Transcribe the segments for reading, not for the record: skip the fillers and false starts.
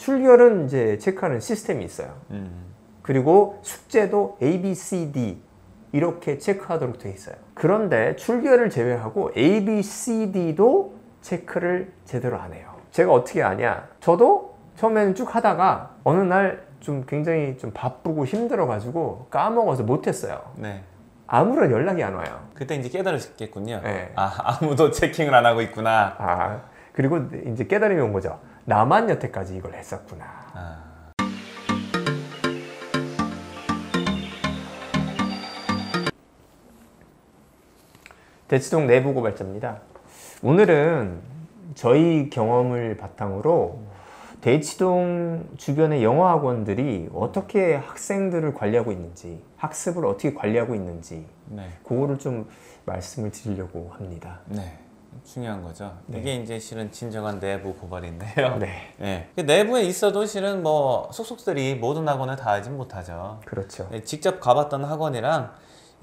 출결은 이제 체크하는 시스템이 있어요. 그리고 숙제도 A, B, C, D 이렇게 체크하도록 되어 있어요. 그런데 출결을 제외하고 A, B, C, D도 체크를 제대로 안 해요. 제가 어떻게 아냐? 저도 처음에는 쭉 하다가 어느 날 좀 굉장히 좀 바쁘고 힘들어가지고 까먹어서 못했어요. 네. 아무런 연락이 안 와요. 그때 이제 깨달으셨겠군요. 네. 아무도 체킹을 안 하고 있구나. 그리고 이제 깨달음이 온 거죠. 나만 여태까지 이걸 했었구나. 대치동 내부 고발자입니다. 오늘은 저희 경험을 바탕으로 대치동 주변의 영어학원들이 어떻게 학생들을 관리하고 있는지, 학습을 어떻게 관리하고 있는지, 그거를 좀 말씀을 드리려고 합니다. 네, 중요한 거죠. 네. 이게 이제 실은 진정한 내부 고발인데요. 네. 네. 내부에 있어도 실은 뭐 속속들이 모든 학원을 다 하진 못하죠. 그렇죠. 직접 가봤던 학원이랑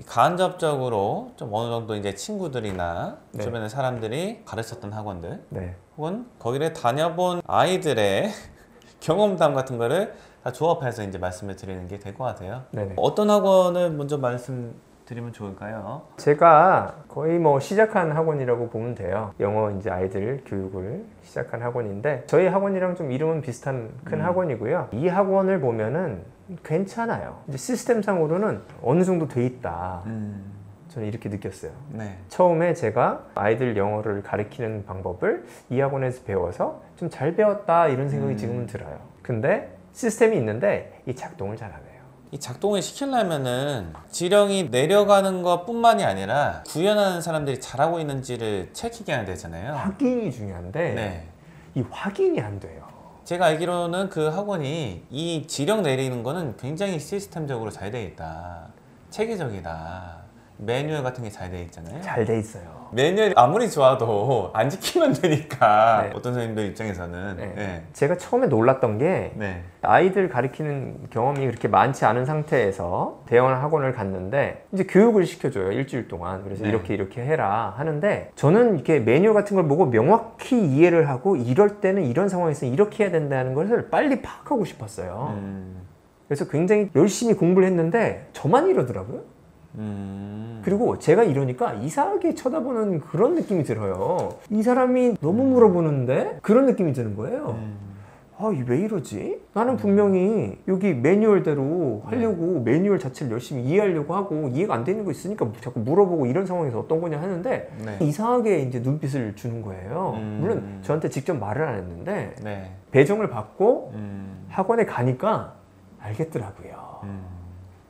간접적으로 좀 어느 정도 이제 친구들이나 주변의 사람들이 가르쳤던 학원들, 혹은 거기를 다녀본 아이들의 경험담 같은 거를 다 조합해서 이제 말씀을 드리는 게 될 것 같아요. 어떤 학원을 먼저 말씀드리면 좋을까요? 제가 거의 뭐 시작한 학원이라고 보면 돼요. 영어 이제 아이들 교육을 시작한 학원인데, 저희 학원이랑 좀 이름은 비슷한 큰 학원이고요. 이 학원을 보면은 괜찮아요. 이제 시스템상으로는 어느 정도 돼 있다. 저는 이렇게 느꼈어요. 처음에 제가 아이들 영어를 가르치는 방법을 이 학원에서 배워서 좀 잘 배웠다 이런 생각이 지금은 들어요. 근데 시스템이 있는데 이 작동을 잘 안 해요. 이 작동을 시키려면은 지령이 내려가는 것 뿐만이 아니라 구현하는 사람들이 잘하고 있는지를 체크해야 되잖아요. 확인이 중요한데 이 확인이 안 돼요. 제가 알기로는 그 학원이 이 지령 내리는 거는 굉장히 시스템적으로 잘 돼 있다, 체계적이다, 매뉴얼 같은 게 잘 돼 있잖아요. 잘 돼 있어요. 매뉴얼이 아무리 좋아도 안 지키면 되니까 어떤 선생님들 입장에서는 제가 처음에 놀랐던 게 아이들 가르치는 경험이 그렇게 많지 않은 상태에서 대형 학원을 갔는데 이제 교육을 시켜줘요. 일주일 동안. 그래서 이렇게 해라 하는데, 저는 이렇게 매뉴얼 같은 걸 보고 명확히 이해를 하고 이럴 때는 이런 상황에서 이렇게 해야 된다는 것을 빨리 파악하고 싶었어요. 그래서 굉장히 열심히 공부를 했는데 저만 이러더라고요. 그리고 제가 이러니까 이상하게 쳐다보는 그런 느낌이 들어요. 이 사람이 너무 물어보는데 그런 느낌이 드는 거예요. 왜 이러지? 나는 분명히 여기 매뉴얼대로 하려고 매뉴얼 자체를 열심히 이해하려고 하고 이해가 안 되는 거 있으니까 자꾸 물어보고 이런 상황에서 어떤 거냐 하는데 이상하게 이제 눈빛을 주는 거예요. 물론 저한테 직접 말을 안 했는데 배정을 받고 학원에 가니까 알겠더라고요.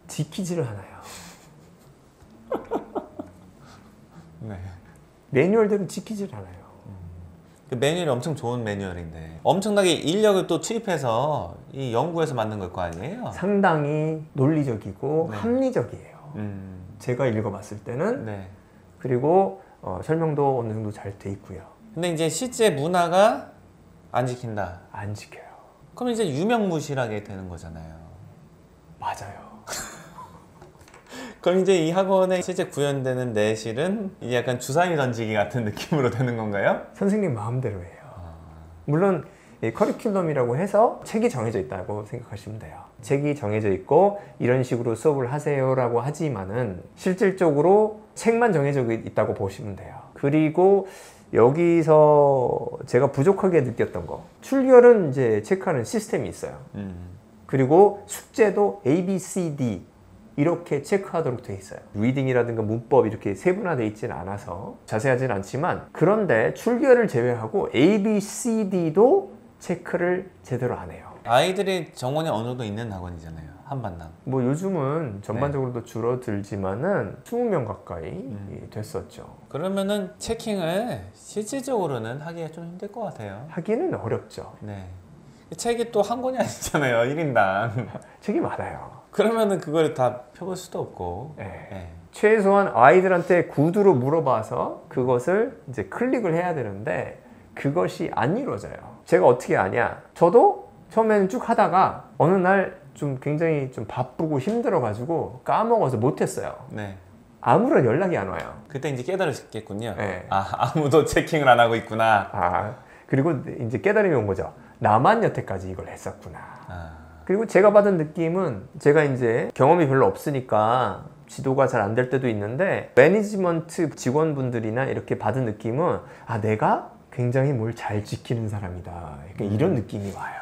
지키지를 않아요. 매뉴얼대로 지키질 않아요. 그 매뉴얼이 엄청 좋은 매뉴얼인데 엄청나게 인력을 또 투입해서 이 연구해서 만든 걸 거 아니에요? 상당히 논리적이고 합리적이에요. 제가 읽어봤을 때는. 그리고 설명도 어느 정도 잘 돼 있고요. 근데 이제 실제 문화가 안 지킨다. 안 지켜요. 그럼 이제 유명무실하게 되는 거잖아요. 맞아요. 그럼 이제 이 학원에 실제 구현되는 내실은 이게 약간 주사위 던지기 같은 느낌으로 되는 건가요? 선생님 마음대로 해요. 물론 이 커리큘럼이라고 해서 책이 정해져 있다고 생각하시면 돼요. 책이 정해져 있고 이런 식으로 수업을 하세요 라고 하지만은 실질적으로 책만 정해져 있다고 보시면 돼요. 그리고 여기서 제가 부족하게 느꼈던 거, 출결은 이제 체크하는 시스템이 있어요. 그리고 숙제도 A, B, C, D 이렇게 체크하도록 되어 있어요. 리딩이라든가 문법 이렇게 세분화되어 있지는 않아서 자세하진 않지만, 그런데 출결을 제외하고 A, B, C, D도 체크를 제대로 안 해요. 아이들이 정원이 어느 정도 있는 학원이잖아요. 한반당. 뭐 요즘은 전반적으로도 줄어들지만은 20명 가까이 됐었죠. 그러면은 체킹을 실질적으로는 하기가 좀 힘들 것 같아요. 하기는 어렵죠. 책이 또 한 권이 아니잖아요. 1인당. 책이 많아요. 그러면은 그걸 다 펴볼 수도 없고. 최소한 아이들한테 구두로 물어봐서 그것을 이제 클릭을 해야 되는데 그것이 안 이루어져요. 제가 어떻게 아냐? 저도 처음에는 쭉 하다가 어느 날 좀 굉장히 좀 바쁘고 힘들어가지고 까먹어서 못했어요. 아무런 연락이 안 와요. 그때 이제 깨달으셨겠군요. 아무도 체킹을 안 하고 있구나. 그리고 이제 깨달음이 온 거죠. 나만 여태까지 이걸 했었구나. 그리고 제가 받은 느낌은 제가 이제 경험이 별로 없으니까 지도가 잘 안 될 때도 있는데 매니지먼트 직원분들이나 이렇게 받은 느낌은 내가 굉장히 뭘 잘 지키는 사람이다. 약간 이런 느낌이 와요.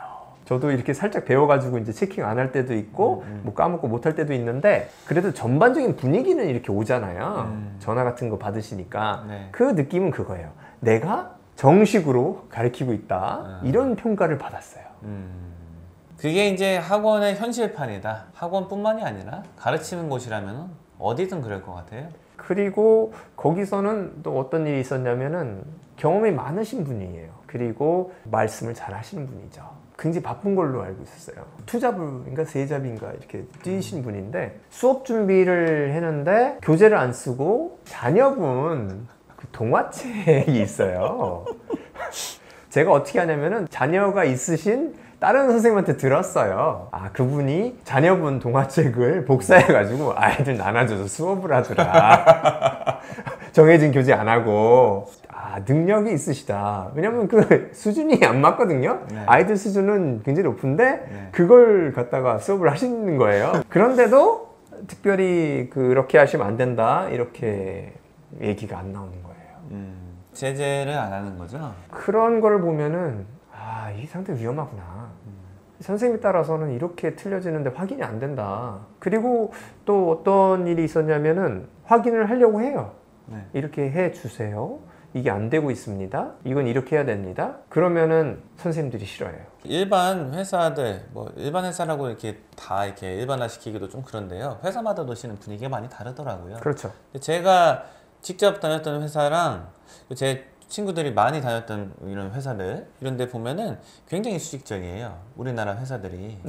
저도 이렇게 살짝 배워가지고 이제 체킹 안 할 때도 있고 뭐 까먹고 못 할 때도 있는데 그래도 전반적인 분위기는 이렇게 오잖아요. 전화 같은 거 받으시니까 그 느낌은 그거예요. 내가 정식으로 가르치고 있다. 이런 평가를 받았어요. 그게 이제 학원의 현실판이다. 학원뿐만이 아니라 가르치는 곳이라면 어디든 그럴 것 같아요. 그리고 거기서는 또 어떤 일이 있었냐면은 경험이 많으신 분이에요. 그리고 말씀을 잘 하시는 분이죠. 굉장히 바쁜 걸로 알고 있었어요. 투잡인가 세잡인가 이렇게 뛰신 분인데 수업 준비를 했는데 교재를 안 쓰고 자녀분 그 동화책이 있어요. 제가 어떻게 하냐면은 자녀가 있으신 다른 선생님한테 들었어요. 그분이 자녀분 동화책을 복사해가지고 아이들 나눠줘서 수업을 하더라. 정해진 교재 안 하고. 능력이 있으시다. 왜냐면 그 수준이 안 맞거든요. 아이들 수준은 굉장히 높은데 그걸 갖다가 수업을 하시는 거예요. 그런데도 특별히 그렇게 하시면 안 된다 이렇게 얘기가 안 나오는 거예요. 제재를 안 하는 거죠? 그런 걸 보면은 이 상태 위험하구나. 선생님에 따라서는 이렇게 틀려지는데 확인이 안 된다. 그리고 또 어떤 일이 있었냐면은 확인을 하려고 해요. 이렇게 해주세요. 이게 안 되고 있습니다. 이건 이렇게 해야 됩니다. 그러면은 선생님들이 싫어해요. 일반 회사들, 일반 회사라고 이렇게 다 이렇게 일반화 시키기도 좀 그런데요. 회사마다 놓시는 분위기가 많이 다르더라고요. 그렇죠. 제가 직접 다녔던 회사랑 제 친구들이 많이 다녔던 이런 회사들 이런 데 보면은 굉장히 수직적이에요. 우리나라 회사들이.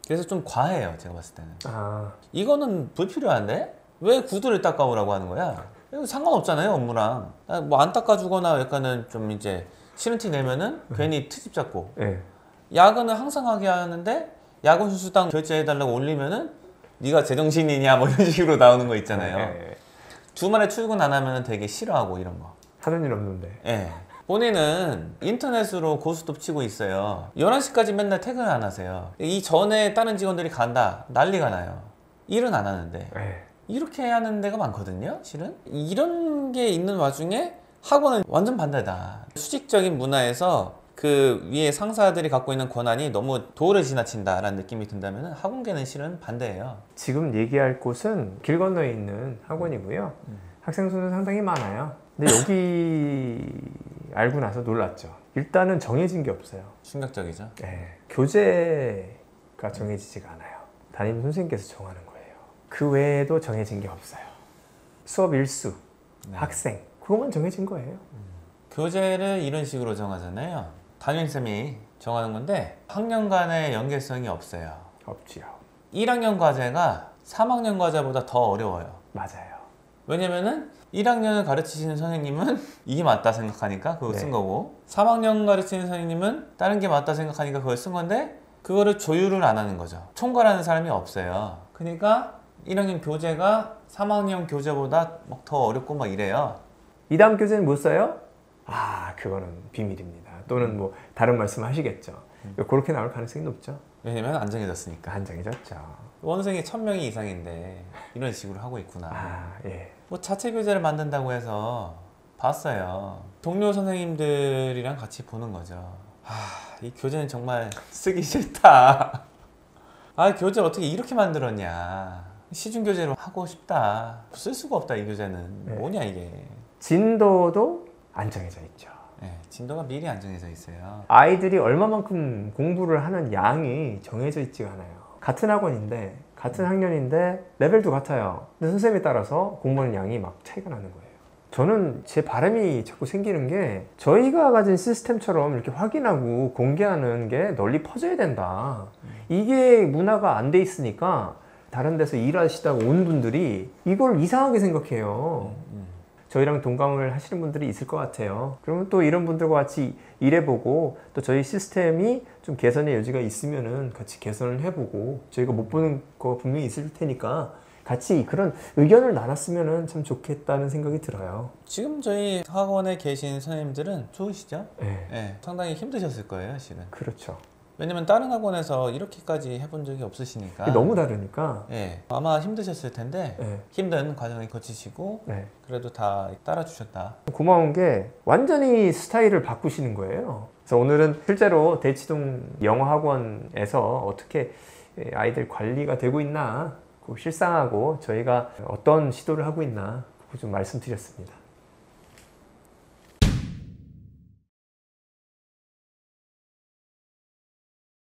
그래서 좀 과해요. 제가 봤을 때는. 이거는 불필요한데? 왜 구두를 닦아오라고 하는 거야? 이거 상관없잖아요, 업무랑. 안 닦아주거나 약간은 좀 이제 싫은 티 내면은 괜히 트집 잡고. 야근을 항상 하게 하는데 야근 수수당 결제해달라고 올리면은 네가 제정신이냐 뭐 이런 식으로 나오는 거 있잖아요. 주말에 출근 안 하면 되게 싫어하고 이런 거. 하는 일 없는데. 본인은 인터넷으로 고스톱 치고 있어요. 11시까지 맨날 퇴근을 안 하세요. 이 전에 다른 직원들이 간다. 난리가 나요. 일은 안 하는데. 이렇게 하는 데가 많거든요, 실은. 이런 게 있는 와중에 학원은 완전 반대다. 수직적인 문화에서 그 위에 상사들이 갖고 있는 권한이 너무 도를 지나친다라는 느낌이 든다면 학원계는 실은 반대예요. 지금 얘기할 곳은 길 건너에 있는 학원이고요. 학생 수는 상당히 많아요. 근데 여기 알고 나서 놀랐죠. 일단은 정해진 게 없어요. 충격적이죠. 교재가 정해지지가 않아요. 담임 선생님께서 정하는 거예요. 그 외에도 정해진 게 없어요. 수업 일수, 학생, 그것만 정해진 거예요. 교재를 이런 식으로 정하잖아요. 담임쌤이 정하는 건데 학년 간의 연계성이 없어요. 없지요. 1학년 과제가 3학년 과제보다 더 어려워요. 맞아요. 왜냐면은 1학년을 가르치시는 선생님은 이게 맞다 생각하니까 그걸 쓴 거고 3학년 가르치는 선생님은 다른 게 맞다 생각하니까 그걸 쓴 건데 그거를 조율을 안 하는 거죠. 총괄하는 사람이 없어요. 그러니까 1학년 교재가 3학년 교재보다 막 더 어렵고 막 이래요. 이 다음 교재는 못 써요? 그거는 비밀입니다. 또는 뭐 다른 말씀 하시겠죠. 그렇게 나올 가능성이 높죠. 왜냐면 안 정해졌으니까. 안 정해졌죠. 원생이 1000명이 이상인데 이런 식으로 하고 있구나. 예. 뭐 자체 교재를 만든다고 해서 봤어요. 동료 선생님들이랑 같이 보는 거죠. 이 교재는 정말 쓰기 싫다. 교재를 어떻게 이렇게 만들었냐. 시중교재로 하고 싶다. 쓸 수가 없다 이 교재는. 뭐냐 이게. 진도도 안 정해져 있죠. 진도가 미리 안 정해져 있어요. 아이들이 얼마만큼 공부를 하는 양이 정해져 있지가 않아요. 같은 학원인데 같은 학년인데 레벨도 같아요. 근데 선생님에 따라서 공부하는 양이 막 차이가 나는 거예요. 저는 제 바람이 자꾸 생기는 게 저희가 가진 시스템처럼 이렇게 확인하고 공개하는 게 널리 퍼져야 된다. 이게 문화가 안 돼 있으니까 다른 데서 일하시다가 온 분들이 이걸 이상하게 생각해요. 저희랑 동감을 하시는 분들이 있을 것 같아요. 그러면 또 이런 분들과 같이 일해보고 또 저희 시스템이 좀 개선의 여지가 있으면은 같이 개선을 해보고 저희가 못 보는 거 분명히 있을 테니까 같이 그런 의견을 나눴으면 참 좋겠다는 생각이 들어요. 지금 저희 학원에 계신 선생님들은 좋으시죠? 네. 네. 상당히 힘드셨을 거예요, 실은. 그렇죠. 왜냐면 다른 학원에서 이렇게까지 해본 적이 없으시니까. 너무 다르니까. 네. 아마 힘드셨을 텐데 네. 힘든 과정을 거치시고 네. 그래도 다 따라주셨다. 고마운 게 완전히 스타일을 바꾸시는 거예요. 그래서 오늘은 실제로 대치동 영어학원에서 어떻게 아이들 관리가 되고 있나, 그 실상하고 저희가 어떤 시도를 하고 있나 좀 말씀드렸습니다.